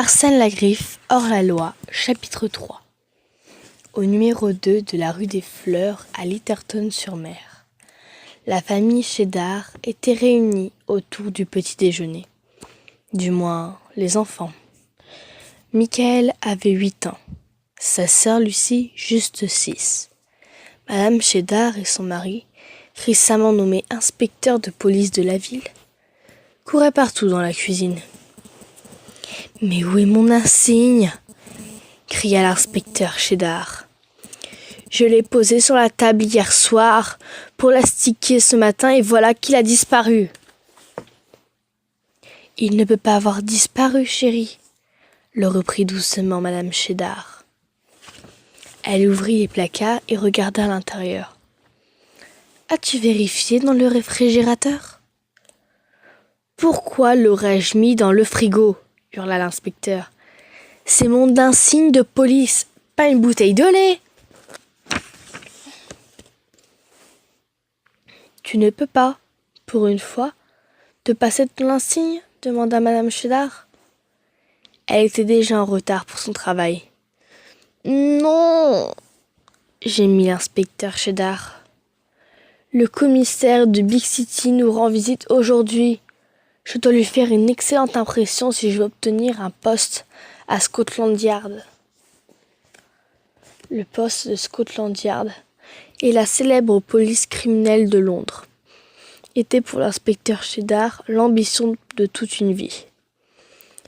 Arsène Lagriffe, hors-la-loi, chapitre 3. Au numéro 2 de la rue des Fleurs à Litterton-sur-Mer, la famille Cheddar était réunie autour du petit déjeuner. Du moins, les enfants. Michael avait 8 ans, sa sœur Lucie juste 6. Madame Cheddar et son mari, récemment nommé inspecteur de police de la ville, couraient partout dans la cuisine. « Mais où est mon insigne ?» cria l'inspecteur Cheddar. « Je l'ai posé sur la table hier soir pour l'astiquer ce matin et voilà qu'il a disparu. »« Il ne peut pas avoir disparu, chérie, » le reprit doucement Madame Cheddar. Elle ouvrit les placards et regarda à l'intérieur. « As-tu vérifié dans le réfrigérateur ?»« Pourquoi l'aurais-je mis dans le frigo ?» hurla l'inspecteur. « C'est mon insigne de police, pas une bouteille de lait !»« Tu ne peux pas, pour une fois, te passer de ton insigne ?» demanda Madame Cheddar. Elle était déjà en retard pour son travail. « Non !» gémit l'inspecteur Cheddar. « Le commissaire de Big City nous rend visite aujourd'hui. Je dois lui faire une excellente impression si je veux obtenir un poste à Scotland Yard. » Le poste de Scotland Yard est la célèbre police criminelle de Londres. Était pour l'inspecteur Cheddar l'ambition de toute une vie.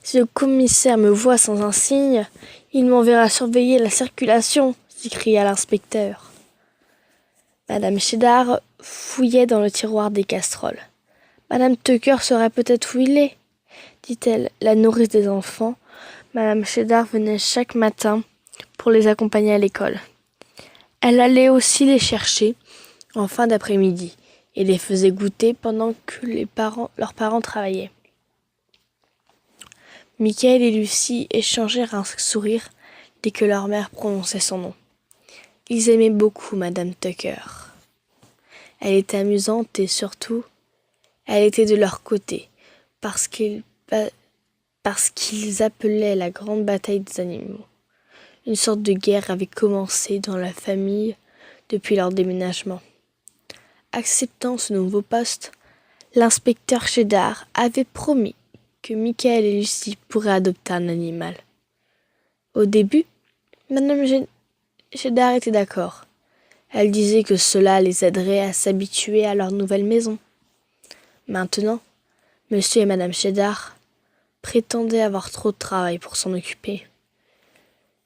Si le commissaire me voit sans insigne, il m'enverra surveiller la circulation, s'écria l'inspecteur. Madame Cheddar fouillait dans le tiroir des casseroles. Madame Tucker saurait peut-être où il est, dit-elle, la nourrice des enfants. Madame Cheddar venait chaque matin pour les accompagner à l'école. Elle allait aussi les chercher en fin d'après-midi et les faisait goûter pendant que leurs parents travaillaient. Michael et Lucie échangèrent un sourire dès que leur mère prononçait son nom. Ils aimaient beaucoup Madame Tucker. Elle était amusante et surtout, elle était de leur côté, parce qu'ils appelaient la grande bataille des animaux. Une sorte de guerre avait commencé dans la famille depuis leur déménagement. Acceptant ce nouveau poste, l'inspecteur Cheddar avait promis que Michael et Lucie pourraient adopter un animal. Au début, Madame Cheddar était d'accord. Elle disait que cela les aiderait à s'habituer à leur nouvelle maison. Maintenant, Monsieur et Madame Cheddar prétendaient avoir trop de travail pour s'en occuper.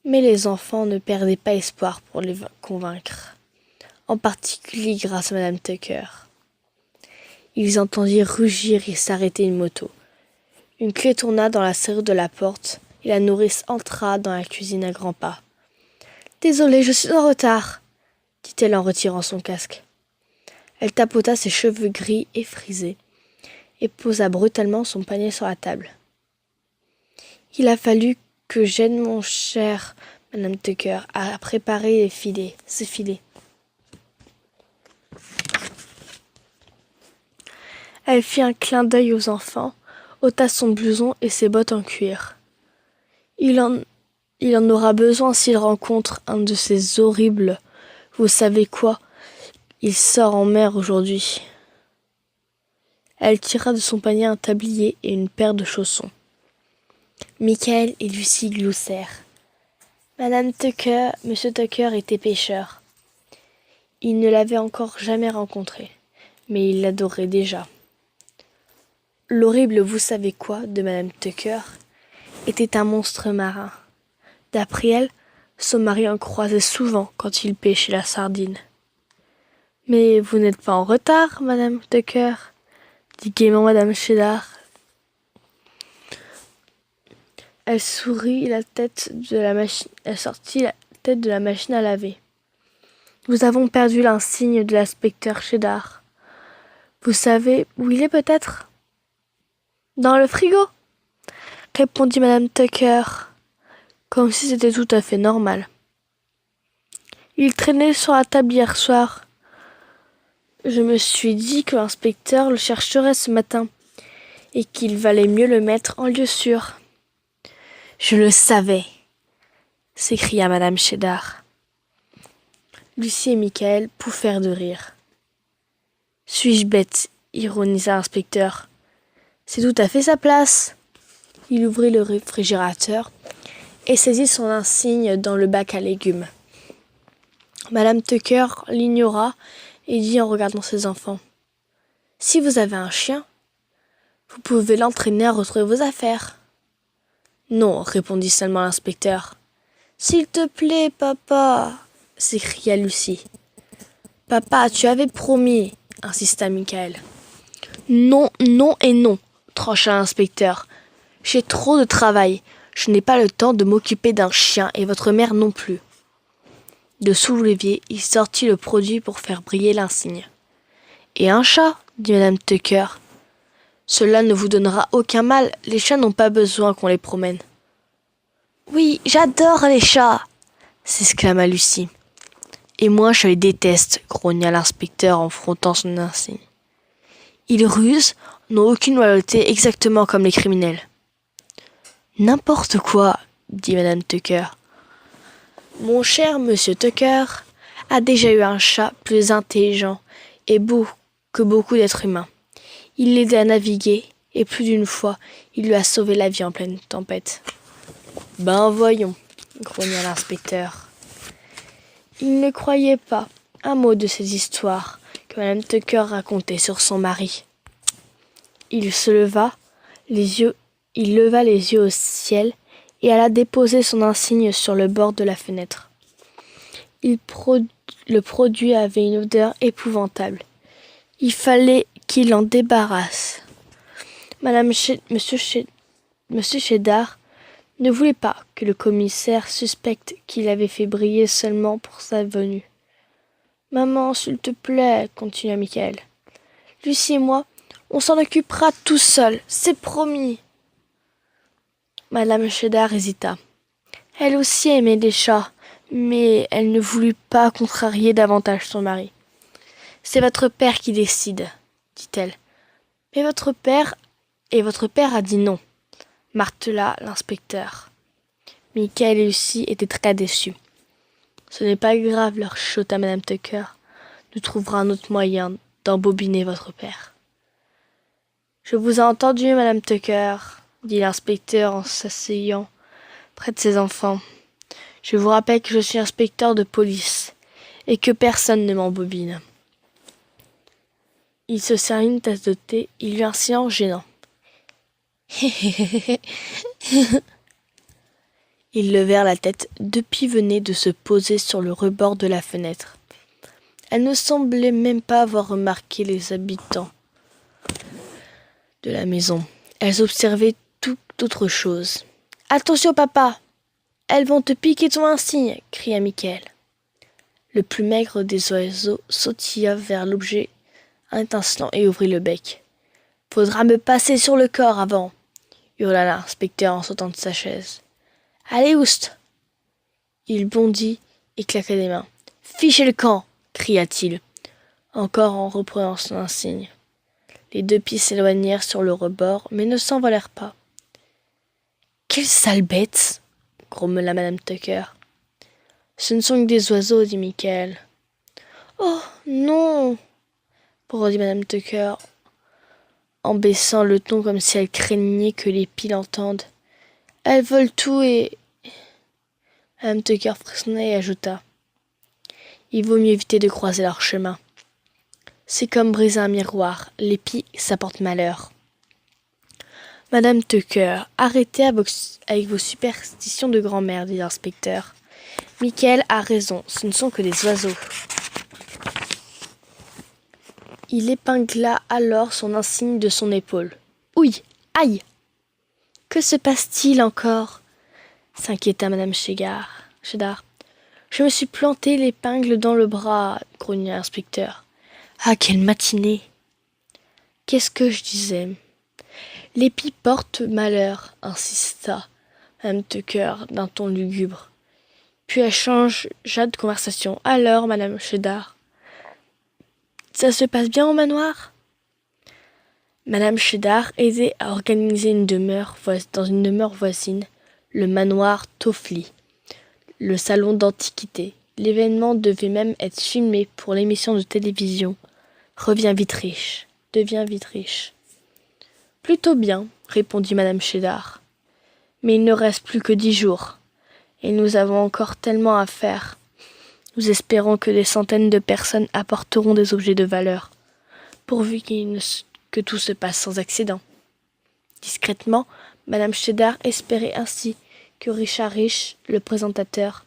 Mais les enfants ne perdaient pas espoir pour les convaincre, en particulier grâce à Madame Tucker. Ils entendirent rugir et s'arrêter une moto. Une clé tourna dans la serrure de la porte et la nourrice entra dans la cuisine à grands pas. « Désolée, je suis en retard !» dit-elle en retirant son casque. Elle tapota ses cheveux gris et frisés et posa brutalement son panier sur la table. « Il a fallu que j'aide mon cher Madame Tucker à préparer ces filets. » Elle fit un clin d'œil aux enfants, ôta son blouson et ses bottes en cuir. Il en aura besoin s'il rencontre un de ces horribles. Vous savez quoi? Il sort en mer aujourd'hui. Elle tira de son panier un tablier et une paire de chaussons. Michael et Lucie gloussèrent. Monsieur Tucker était pêcheur. Il ne l'avait encore jamais rencontré, mais il l'adorait déjà. L'horrible vous savez quoi de Madame Tucker était un monstre marin. D'après elle, son mari en croisait souvent quand il pêchait la sardine. « Mais vous n'êtes pas en retard, Madame Tucker ?» dit gaiement Madame Cheddar. Elle sortit la tête de la machine à laver. « Nous avons perdu l'insigne de l'inspecteur Cheddar. Vous savez où il est peut-être ?»« Dans le frigo !» répondit Madame Tucker, comme si c'était tout à fait normal. « Il traînait sur la table hier soir. Je me suis dit que l'inspecteur le chercherait ce matin et qu'il valait mieux le mettre en lieu sûr. Je le savais, s'écria Madame Cheddar. Lucie et Michael pouffèrent de rire. Suis-je bête, ironisa l'inspecteur. C'est tout à fait sa place. Il ouvrit le réfrigérateur et saisit son insigne dans le bac à légumes. Madame Tucker l'ignora et dit en regardant ses enfants. « Si vous avez un chien, vous pouvez l'entraîner à retrouver vos affaires. » « Non, répondit seulement l'inspecteur. »« S'il te plaît, papa !» s'écria Lucie. « Papa, tu avais promis !» insista Michael. « Non, non et non !» trancha l'inspecteur. « J'ai trop de travail. Je n'ai pas le temps de m'occuper d'un chien et votre mère non plus. » De sous l'évier, il sortit le produit pour faire briller l'insigne. « Et un chat ?» dit Madame Tucker. « Cela ne vous donnera aucun mal. Les chats n'ont pas besoin qu'on les promène. »« Oui, j'adore les chats !» s'exclama Lucie. « Et moi, je les déteste !» grogna l'inspecteur en frottant son insigne. « Ils rusent, n'ont aucune loyauté, exactement comme les criminels. »« N'importe quoi !» dit Madame Tucker. « Mon cher Monsieur Tucker a déjà eu un chat plus intelligent et beau que beaucoup d'êtres humains. Il l'aidait à naviguer et plus d'une fois, il lui a sauvé la vie en pleine tempête. »« Ben voyons !» grogna l'inspecteur. Il ne croyait pas un mot de ces histoires que Madame Tucker racontait sur son mari. Il leva les yeux au ciel et alla déposer son insigne sur le bord de la fenêtre. Le produit avait une odeur épouvantable. Il fallait qu'il en débarrasse. Monsieur Cheddar ne voulait pas que le commissaire suspecte qu'il avait fait briller seulement pour sa venue. « Maman, s'il te plaît, continua Michael. Lucie et moi, on s'en occupera tout seul, c'est promis. » Madame Cheddar hésita. Elle aussi aimait les chats, mais elle ne voulut pas contrarier davantage son mari. « C'est votre père qui décide, » dit-elle. « Mais votre père a dit non, » martela l'inspecteur. Michael et Lucie étaient très déçus. « Ce n'est pas grave, leur chuchota Madame Tucker. Nous trouverons un autre moyen d'embobiner votre père. »« Je vous ai entendu, Madame Tucker, » dit l'inspecteur en s'asseyant près de ses enfants. « Je vous rappelle que je suis inspecteur de police et que personne ne m'embobine. » Il se servit une tasse de thé, il eut un silence gênant. Ils levèrent la tête. Deux pies venaient de se poser sur le rebord de la fenêtre. Elles ne semblaient même pas avoir remarqué les habitants de la maison. Elles observaient tout autre chose. « Attention, papa! Elles vont te piquer ton insigne !» cria Michael. Le plus maigre des oiseaux sautilla vers l'objet étincelant et ouvrit le bec. « Faudra me passer sur le corps avant !» hurla l'inspecteur en sautant de sa chaise. « Allez, oust !» Il bondit et claqua des mains. « Fichez le camp !» cria-t-il, encore en reprenant son insigne. Les deux pieds s'éloignèrent sur le rebord, mais ne s'envolèrent pas. « Quelle sale bête !» grommela Madame Tucker. « Ce ne sont que des oiseaux, dit Michael. »« Oh, non !» brodit Madame Tucker, en baissant le ton comme si elle craignait que les pies l'entendent. « Elles volent tout et... » Madame Tucker frissonna et ajouta. « Il vaut mieux éviter de croiser leur chemin. C'est comme briser un miroir, les pies, ça porte malheur. » « Madame Tucker, arrêtez avec vos superstitions de grand-mère, dit l'inspecteur. Michael a raison, ce ne sont que des oiseaux. » Il épingla alors son insigne de son épaule. « Ouille, aïe ! Que se passe-t-il encore ?» s'inquiéta Madame Cheddar. « Je me suis planté l'épingle dans le bras, grogna l'inspecteur. Ah, quelle matinée ! Qu'est-ce que je disais ? Les pies portent malheur, insista Madame Tucker d'un ton lugubre. Puis elle changea de conversation. Alors, Madame Cheddar, ça se passe bien au manoir ? Madame Cheddar aidait à organiser une demeure dans une demeure voisine. le manoir Toffly, le salon d'antiquité. L'événement devait même être filmé pour l'émission de télévision. Reviens vite riche, deviens vite riche. Plutôt bien, répondit madame Cheddar. Mais il ne reste plus que 10 jours, et nous avons encore tellement à faire. Nous espérons que des centaines de personnes apporteront des objets de valeur, pourvu que tout se passe sans accident. Discrètement, madame Cheddar espérait ainsi que Richard Rich, le présentateur,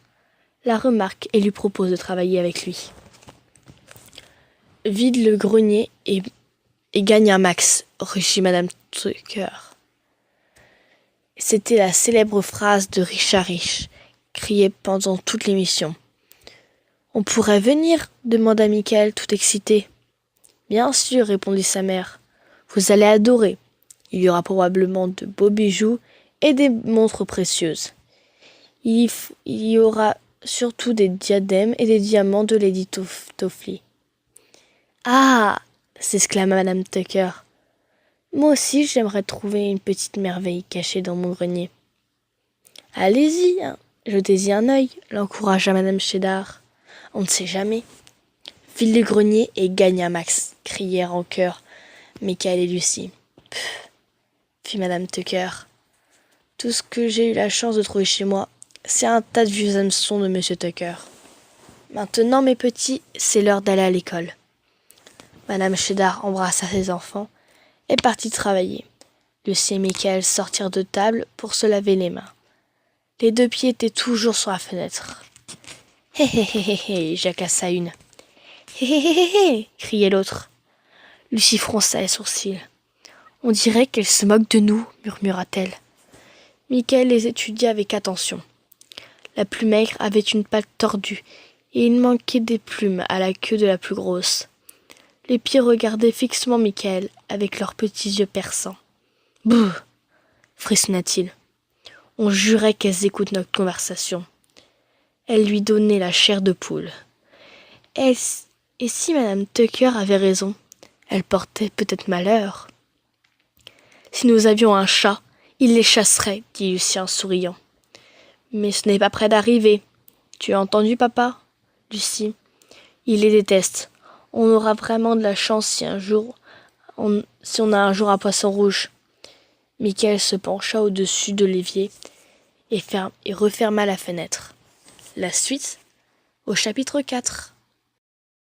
la remarque et lui propose de travailler avec lui. Vide le grenier et gagne un max, rugit madame Tucker. C'était la célèbre phrase de Richard Rich, criée pendant toute l'émission. On pourrait venir, demanda Michael, tout excité. Bien sûr, répondit sa mère. Vous allez adorer. Il y aura probablement de beaux bijoux et des montres précieuses. Il y aura surtout des diadèmes et des diamants de Lady Toffly. Ah, s'exclama madame Tucker. Moi aussi, j'aimerais trouver une petite merveille cachée dans mon grenier. Allez-y, hein, jetez-y un œil, l'encouragea madame Cheddar. On ne sait jamais. File le grenier et gagne un max, crièrent en chœur Michael et Lucie. Pfff, fit madame Tucker. Tout ce que j'ai eu la chance de trouver chez moi, c'est un tas de vieux hameçons de monsieur Tucker. Maintenant, mes petits, c'est l'heure d'aller à l'école. Madame Cheddar embrassa ses enfants et partit travailler. Lucie et Michael sortirent de table pour se laver les mains. Les deux pieds étaient toujours sur la fenêtre. Hé hé hé hé hé, jacassa une. Hé hé hé hé hé, criait l'autre. Lucie fronça les sourcils. On dirait qu'elle se moque de nous, murmura-t-elle. Michael les étudia avec attention. La plus maigre avait une patte tordue et il manquait des plumes à la queue de la plus grosse. Les pieds regardaient fixement Michael avec leurs petits yeux perçants. « Bouh !» frissonna-t-il. On jurait qu'elles écoutent notre conversation. Elle lui donnait la chair de poule. Et si madame Tucker avait raison, elle portait peut-être malheur. Si nous avions un chat, il les chasserait, dit Lucien souriant. Mais ce n'est pas près d'arriver. Tu as entendu, papa, Lucie? Il les déteste. On aura vraiment de la chance si on a un jour un poisson rouge. Michael se pencha au-dessus de l'évier et referma la fenêtre. La suite au chapitre 4.